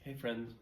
Hey friend.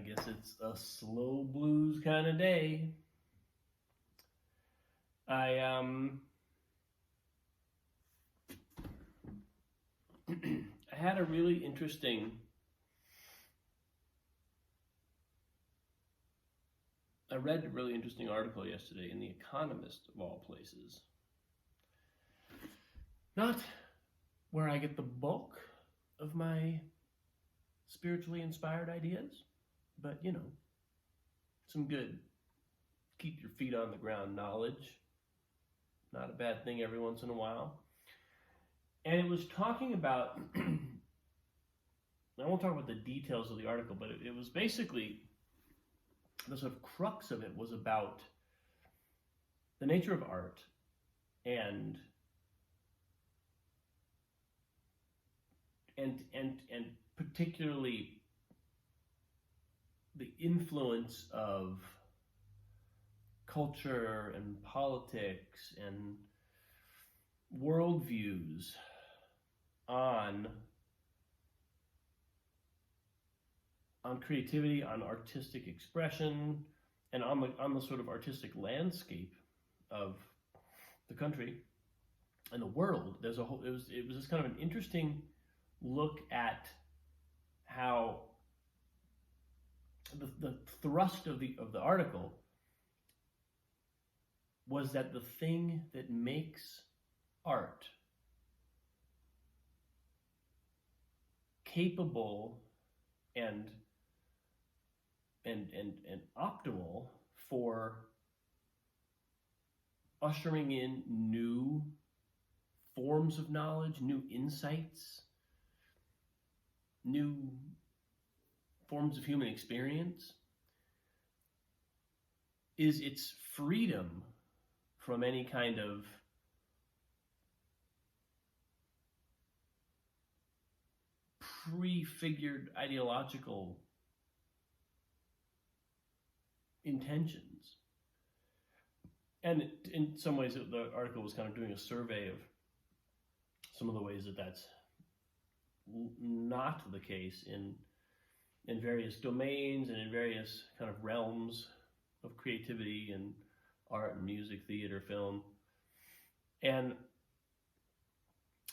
guess it's a slow blues kind of day. I I had a really interesting I read a really interesting article yesterday in The Economist of all places. Not where I get the bulk of my spiritually inspired ideas, but some good keep your feet on the ground knowledge. Not a bad thing every once in a while. And it was talking about, I won't talk about the details of the article, but it was basically, the sort of crux of it was about the nature of art and particularly the influence of culture and politics and worldviews on creativity, on artistic expression, and on the sort of artistic landscape of the country and the world. It was just kind of an interesting look at how the thrust of the article was that the thing that makes art capable and optimal for ushering in new forms of knowledge, new insights, new forms of human experience, is its freedom from any kind of prefigured ideological intentions. And in some ways, the article was kind of doing a survey of some of the ways that that's not the case in various domains and in various kind of realms of creativity and art and music, theater, film.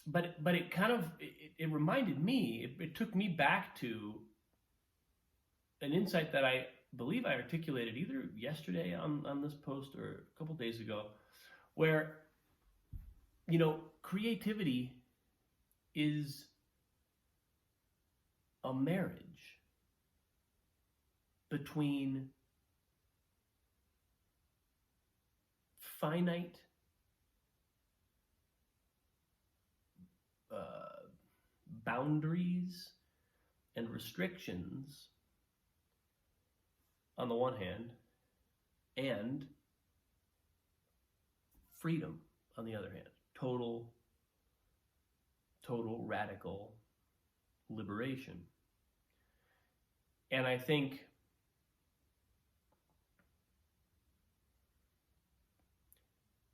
But it kind of, it reminded me, it took me back to an insight that I believe I articulated either yesterday on this post or a couple days ago, where, creativity is a marriage between finite boundaries and restrictions on the one hand, and freedom on the other hand. Total radical liberation. And I think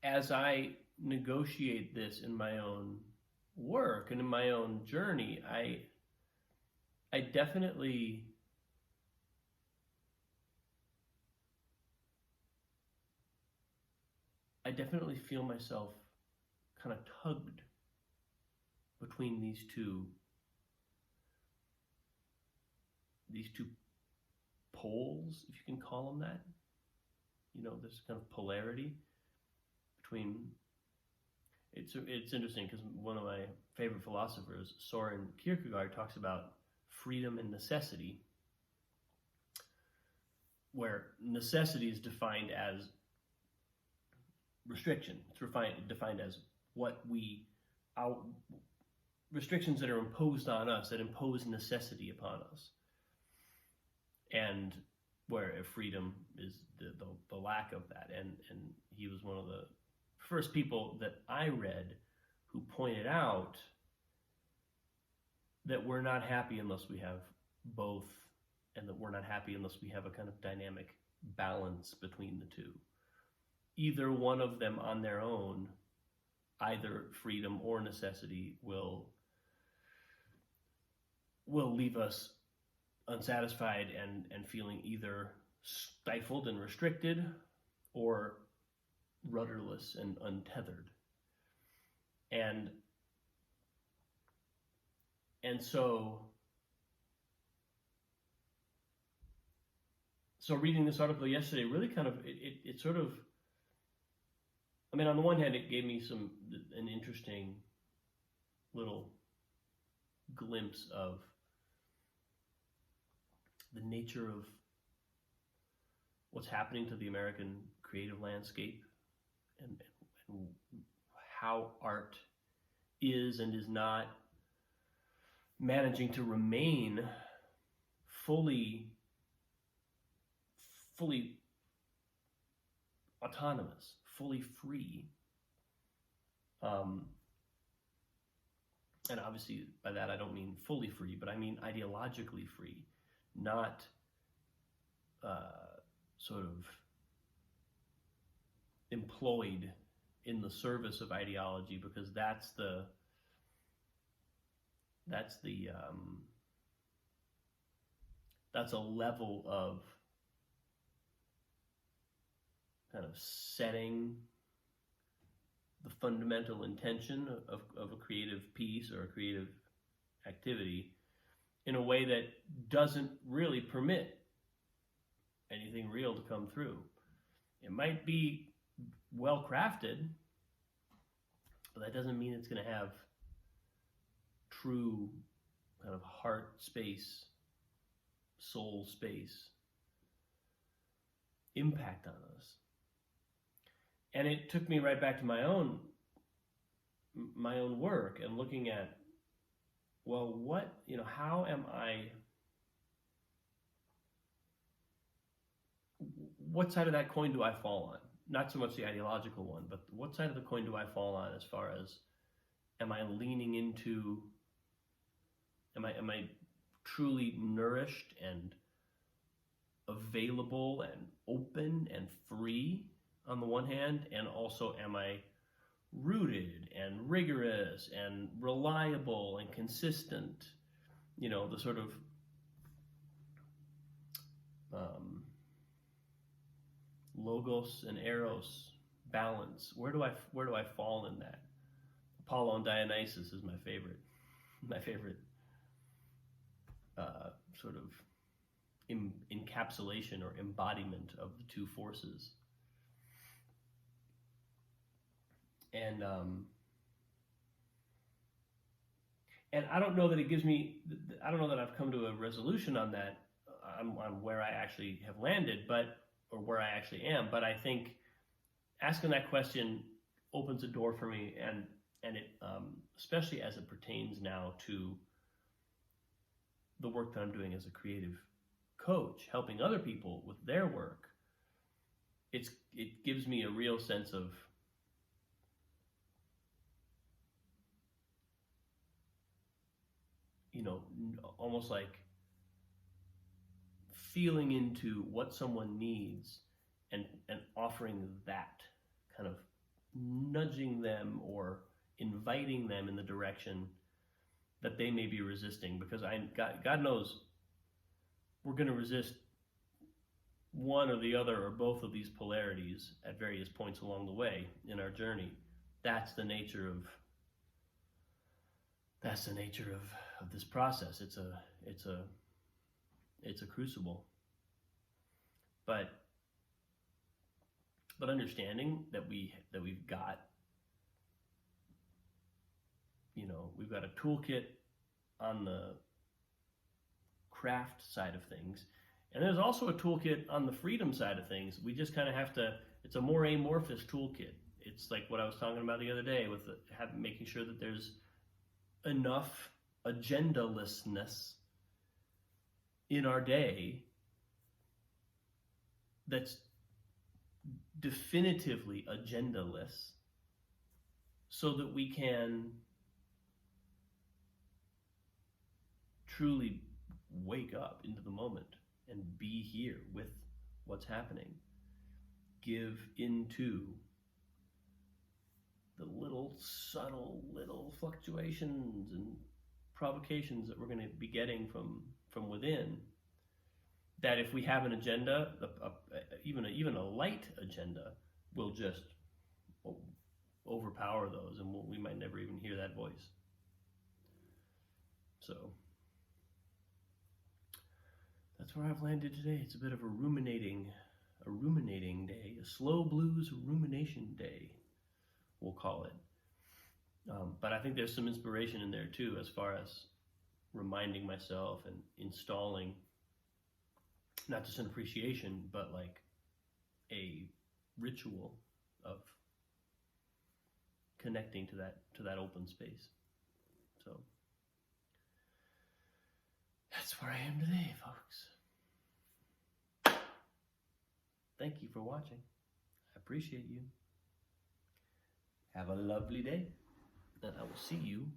as I negotiate this in my own work and in my own journey, I definitely feel myself kind of tugged between these two poles, if you can call them that. This kind of polarity between. It's interesting because one of my favorite philosophers, Soren Kierkegaard, talks about freedom and necessity, where necessity is defined as restriction. It's defined as restrictions that are imposed on us, that impose necessity upon us. And where freedom is the lack of that. And he was one of the first people that I read who pointed out that we're not happy unless we have both, and that we're not happy unless we have a kind of dynamic balance between the two. Either one of them on their own, either freedom or necessity, will leave us unsatisfied and feeling either stifled and restricted or rudderless and untethered. And so reading this article yesterday really kind of, it sort of, I mean, on the one hand, it gave me an interesting little glimpse of the nature of what's happening to the American creative landscape and how art is and is not managing to remain fully autonomous, fully free. And obviously by that I don't mean fully free, but I mean ideologically free, not sort of employed in the service of ideology, because that's a level of kind of setting the fundamental intention of a creative piece or a creative activity in a way that doesn't really permit anything real to come through. It might be well crafted, but that doesn't mean it's going to have true kind of heart space, soul space impact on us. And it took me right back to my own work and looking at, well, how am I, what side of that coin do I fall on? Not so much the ideological one, but what side of the coin do I fall on as far as, am I leaning into, am I truly nourished and available and open and free on the one hand, and also am I rooted and rigorous and reliable and consistent? You know, the sort of logos and eros balance. Where do I fall in that? Apollo and Dionysus is my favorite sort of encapsulation or embodiment of the two forces. And I don't know that it gives me, I don't know that I've come to a resolution on that, on where I actually have landed, or where I actually am. But I think asking that question opens a door for me, and it, especially as it pertains now to the work that I'm doing as a creative coach, helping other people with their work. It gives me a real sense of, you know, almost like feeling into what someone needs and offering that, kind of nudging them or inviting them in the direction that they may be resisting. Because God knows we're going to resist one or the other or both of these polarities at various points along the way in our journey. That's the nature of this process. It's a crucible. But understanding that we've got, you know, we've got a toolkit on the craft side of things, and there's also a toolkit on the freedom side of things. We just kind of have to, it's a more amorphous toolkit. It's like what I was talking about the other day with making sure that there's enough agendalessness in our day that's definitively agendaless, so that we can truly wake up into the moment and be here with what's happening. Give into the little subtle little fluctuations and provocations that we're going to be getting from within, that if we have an agenda, even a light agenda, will just overpower those, and we might never even hear that voice. So that's where I've landed today. It's a bit of a ruminating day, a slow blues rumination day, we'll call it. But I think there's some inspiration in there too, as far as reminding myself and installing not just an appreciation, but like a ritual of connecting to that open space. So that's where I am today, folks. Thank you for watching. I appreciate you. Have a lovely day, and I will see you